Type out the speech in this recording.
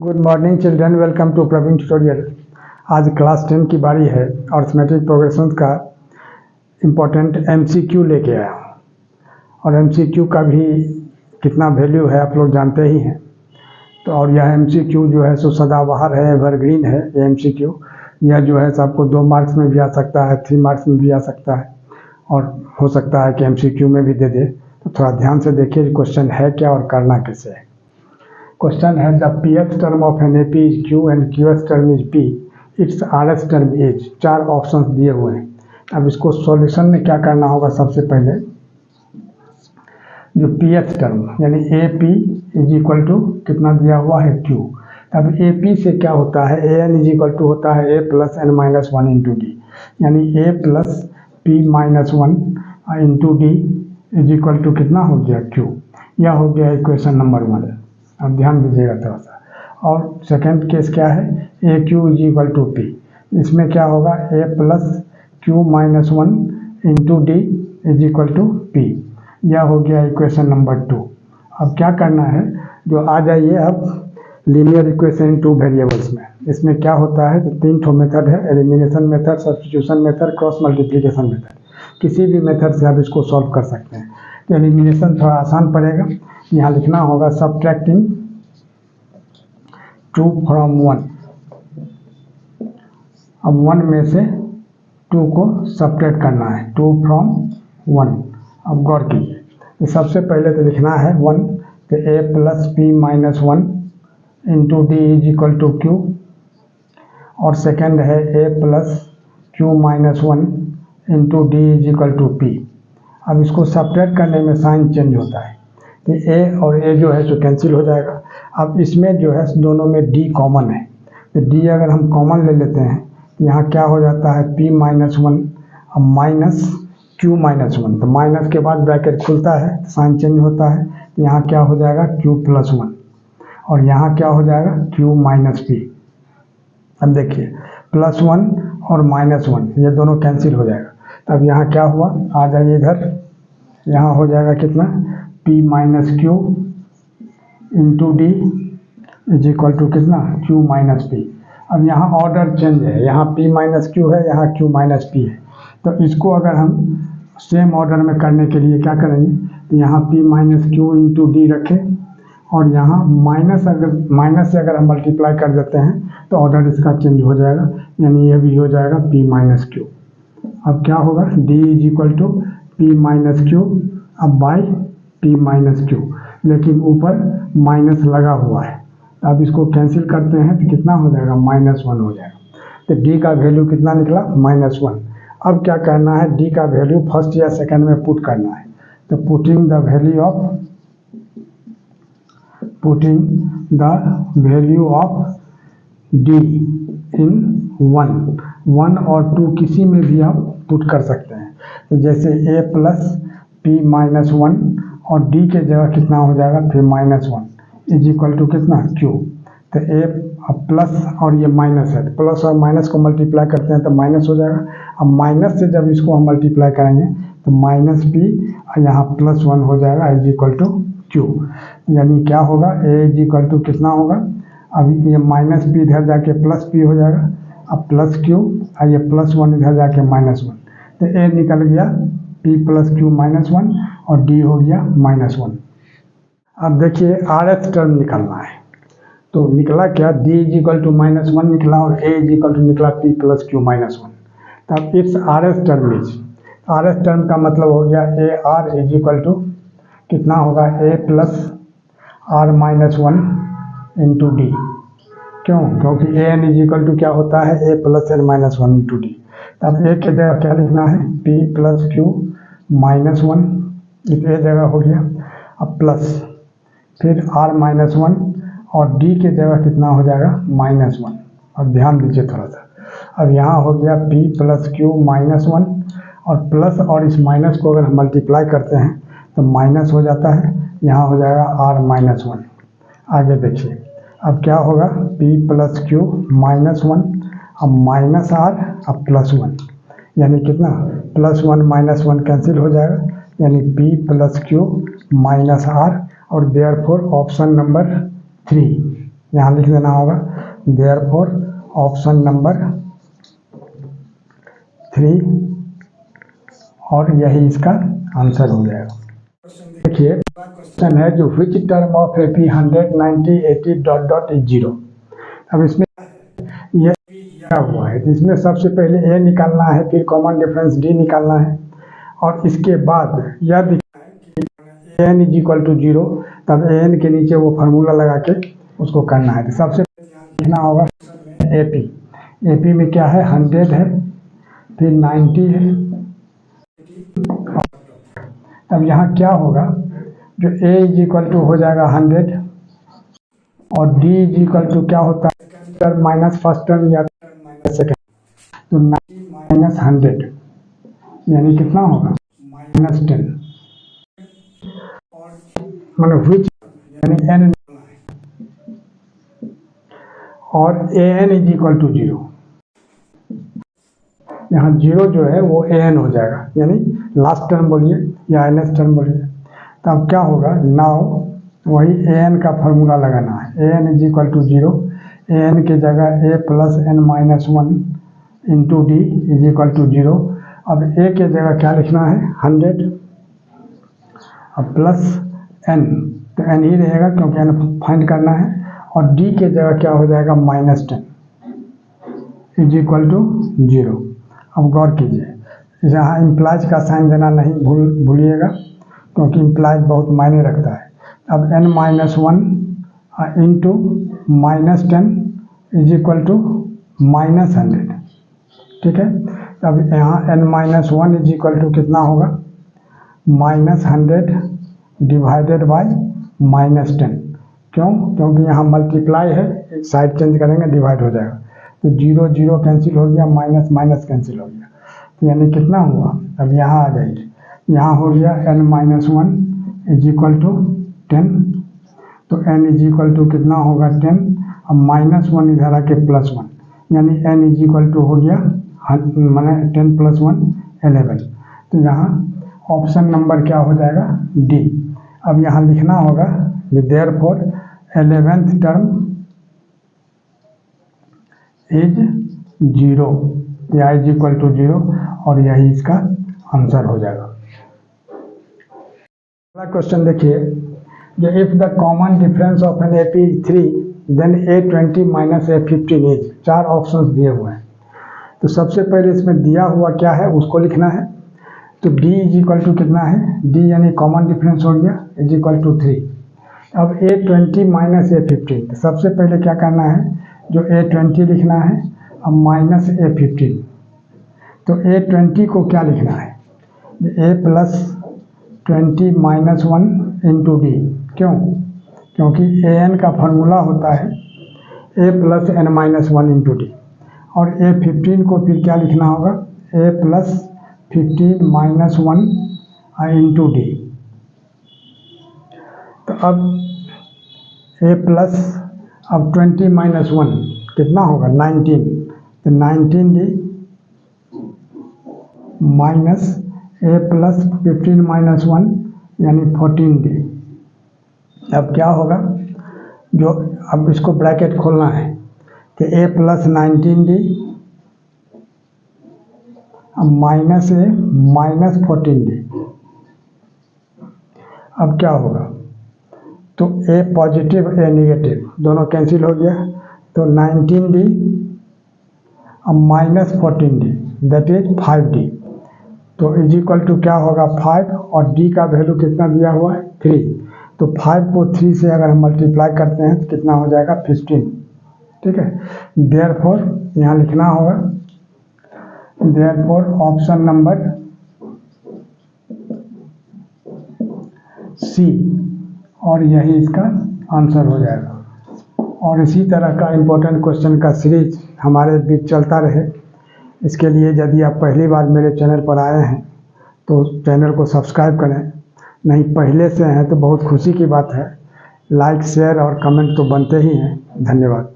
Good morning children, welcome to Praveen tutorial. आज class 10 की बारी है। अर्थमेटिक प्रोग्रेशन का इम्पोर्टेंट एमसीक्यू लेके आया हूँ और एमसीक्यू का भी कितना वैल्यू है आप लोग जानते ही हैं। तो और यह एमसीक्यू जो है सो सदाबहार है, एवरग्रीन है। ये एमसीक्यू यह जो है सो आपको 2 मार्क्स में भी आ सकता है, 3 मार्क्स में भी आ सकता है और हो सकता है कि एमसीक्यू में भी दे दे। तो थोड़ा ध्यान से देखिए क्वेश्चन है क्या और करना कैसे है। Question है the pth term of an AP is Q and qth term is P. Its RS term is। 4 options दिए हुए हैं। अब इसको सॉल्यूशन में क्या करना होगा, सबसे पहले जो pth टर्म यानी AP इज इक्वल टू कितना दिया हुआ है Q। अब AP से क्या होता है, AN इज इक्वल टू होता है A plus N minus 1 into d, यानी A plus P minus 1 into d is equal to कितना हो गया Q। यह हो गया इक्वेशन नंबर 1। अब ध्यान दीजिएगा थोड़ा सा। और सेकंड केस क्या है, a q is equal to p. इसमें क्या होगा, a plus q minus 1 into d is equal to p. यह हो गया इक्वेशन नंबर 2। अब क्या करना है, जो आ जाइए अब लीनियर इक्वेशन इन 2 वेरिएबल्स में। इसमें क्या होता है, तो 3 ठो मेथड है, elimination method, substitution method, cross multiplication method. किसी भी मेथड से आप इसको सॉल्व कर सकते हैं। तो एलिमिनेशन थोड़ा आसान पड़ेगा। यहाँ लिखना होगा सब्ट्रैक्टिंग 2 फ्रॉम 1। अब 1 में से 2 को सब्ट्रैक्ट करना है, 2 फ्रॉम 1। अब गौर कीजिए, तो सबसे पहले तो लिखना है 1, तो a plus p minus 1 into d is equal to q. और सेकेंड है a plus q minus 1 into d is equal to p. अब इसको सब्ट्रैक्ट करने में साइन चेंज होता है, तो a और a जो है सो कैंसिल हो जाएगा। अब इसमें जो है दोनों में d कॉमन है, तो d अगर हम कॉमन ले लेते हैं तो यहाँ क्या हो जाता है p माइनस 1 अब माइनस q माइनस 1। तो माइनस के बाद ब्रैकेट खुलता है, साइन चेंज होता है, तो यहाँ क्या हो जाएगा q प्लस 1 और यहाँ क्या हो जाएगा q माइनस p। अब देखिए प्लस 1 और माइनस 1 ये दोनों कैंसिल हो जाएगा। तब यहाँ क्या हुआ, आ जाइए इधर, यहाँ हो जाएगा कितना p minus q into d is equal to कितना q माइनस पी। अब यहाँ ऑर्डर चेंज है, यहाँ p माइनस क्यू है, यहाँ q माइनस पी है। तो इसको अगर हम सेम ऑर्डर में करने के लिए क्या करेंगे, तो यहाँ p minus q into D रखें और यहाँ माइनस से अगर हम मल्टीप्लाई कर देते हैं तो ऑर्डर इसका चेंज हो जाएगा, यानी ये भी हो जाएगा p माइनस क्यू। अब क्या होगा, d is equal to p minus q अब बाई p माइनस क्यू, लेकिन ऊपर माइनस लगा हुआ है। अब इसको कैंसिल करते हैं तो कितना हो जाएगा माइनस 1 हो जाएगा। तो d का वैल्यू कितना निकला माइनस 1। अब क्या करना है, d का वैल्यू फर्स्ट या सेकंड में पुट करना है। तो putting the value of d इन 1 और 2 किसी में भी आप पुट कर सकते हैं। तो जैसे a प्लस p माइनस 1 और d के जगह कितना हो जाएगा फिर माइनस 1 इज इक्वल टू कितना q। तो a प्लस और ये माइनस है, तो प्लस और माइनस को मल्टीप्लाई करते हैं तो माइनस हो जाएगा। अब माइनस से जब इसको हम मल्टीप्लाई करेंगे तो माइनस p और यहाँ प्लस 1 हो जाएगा इज इक्वल टू q। यानी क्या होगा, a इज इक्वल टू कितना होगा, अब ये माइनस p इधर जाके प्लस p हो जाएगा, अब प्लस q और ये प्लस 1 इधर जाके माइनस 1। तो a निकल गया p प्लस q माइनस 1 और d हो गया माइनस 1। अब देखिए RS टर्म निकालना है, तो निकला क्या, d is equal to minus 1 निकला और a इज इक्वल टू निकला p प्लस q माइनस 1। तब its RS term is, RS term का मतलब हो गया a r is equal to कितना होगा a plus r minus 1 into d. क्यों, क्योंकि a n is equal to क्या होता है a plus n minus 1 into d. तब a के जगह क्या लिखना है, p प्लस q माइनस 1, ये जगह हो गया। अब प्लस फिर r माइनस 1 और d के जगह कितना हो जाएगा माइनस 1। अब ध्यान दीजिए थोड़ा सा, अब यहाँ हो गया p प्लस q माइनस 1 और प्लस और इस माइनस को अगर हम मल्टीप्लाई करते हैं तो माइनस हो जाता है, यहाँ हो जाएगा r माइनस 1। आगे देखिए अब क्या होगा, p प्लस q माइनस 1 अब माइनस r अब प्लस 1, यानी कितना प्लस 1 माइनस 1 कैंसिल हो जाएगा, यानी p plus q minus r और देयरफॉर ऑप्शन नंबर 3 यहाँ लिख देना होगा देयरफॉर ऑप्शन नंबर 3 और यही इसका आंसर हो जाएगा। देखिए क्वेश्चन है जो which term of AP 100, 90, 80 dot dot is 0। अब इसमें ये दिया हुआ है, इसमें सबसे पहले ए निकालना है, फिर कॉमन डिफरेंस डी निकालना है, और इसके बाद यह दिखाना है कि एन इज इक्वल टू 0, तब एन के नीचे वो फार्मूला लगा के उसको करना है। तो सबसे पहले लिखना होगा एपी, एपी में क्या है 100 है, फिर 90 है। अब यहाँ क्या होगा, जो a इज इक्वल टू हो जाएगा 100 और d इज इक्वल टू क्या होता है टर्म माइनस फर्स्ट टर्म या माइनस सेकेंड, तो 90 माइनस 100 यानी कितना होगा -10, मतलब विच यानी n और an इज इक्वल टू 0। यहाँ 0 जो है वो an हो जाएगा, यानी लास्ट टर्म बोलिए या nth टर्म बोलिए। तो अब क्या होगा, नाउ वही an का फार्मूला लगाना है, an is equal to 0, an की जगह a plus n minus 1 into d is equal to 0। अब a के जगह क्या लिखना है 100, अब प्लस n, तो n ही रहेगा क्योंकि n फाइंड करना है, और d के जगह क्या हो जाएगा -10 इज इक्वल टू 0। अब गौर कीजिए, यहाँ इम्प्लाइज का साइन देना नहीं भूलिएगा, क्योंकि इम्प्लाइज बहुत मायने रखता है। अब n minus 1 into -10 is equal to -100, ठीक है। अब यहाँ n minus 1 is equal to कितना होगा -100 डिवाइडेड बाय -10, क्यों, क्योंकि यहाँ मल्टीप्लाई है, एक साइड चेंज करेंगे डिवाइड हो जाएगा, तो 0 0 कैंसिल हो गया, माइनस माइनस कैंसिल हो गया, तो यानी कितना हुआ, अब यहाँ आ जाइए, यहाँ हो गया n minus 1 is equal to 10, तो n इज इक्वल टू कितना होगा 10, अब -1 इधर आके +1, यानी n इज इक्वल टू हो गया मैंने 10 + 1 11। तो यहाँ ऑप्शन नंबर क्या हो जाएगा डी। अब यहाँ लिखना होगा देयरफॉर 11th टर्म इज 0 या इज इक्वल टू 0, और यही इसका आंसर हो जाएगा। अगला क्वेश्चन देखिए, जो if the common difference of an AP 3 then A20 minus A15 is, 4 options दिए हुए हैं। तो सबसे पहले इसमें दिया हुआ क्या है उसको लिखना है, तो D इज इक्वल टू कितना है, D यानी कॉमन डिफरेंस हो गया इज इक्वल टू 3। अब A20 माइनस A15, तो सबसे पहले क्या करना है, जो A20 लिखना है, अब माइनस A15, तो A20 को क्या लिखना है, A plus 20 minus 1 into d, क्यों, क्योंकि an का फार्मूला होता है a plus n minus 1 into D, और A15 को फिर क्या लिखना होगा, a plus 15 minus 1 into D. तो अब a प्लस अब 20 माइनस 1 कितना होगा 19, तो 19 D minus a plus 15 minus 1 यानी 14 डी। अब क्या होगा, जो अब इसको ब्रैकेट खोलना है, कि a प्लस 19 डी अब माइनस a माइनस 14 डी। अब क्या होगा, तो a पॉजिटिव a निगेटिव दोनों कैंसिल हो गया, तो 19 डी अब minus 14 D that is 5 D. तो इज इक्वल टू क्या होगा 5, और d का वैल्यू कितना दिया हुआ है 3, तो 5 को 3 से अगर हम मल्टीप्लाई करते हैं तो कितना हो जाएगा 15, ठीक है। देयरफॉर यहाँ लिखना होगा देयरफॉर ऑप्शन नंबर सी, और यही इसका आंसर हो जाएगा। और इसी तरह का इम्पोर्टेंट क्वेश्चन का सीरीज हमारे बीच चलता रहे, इसके लिए यदि आप पहली बार मेरे चैनल पर आए हैं तो चैनल को सब्सक्राइब करें, नहीं पहले से हैं तो बहुत खुशी की बात है, लाइक शेयर और कमेंट तो बनते ही हैं। धन्यवाद।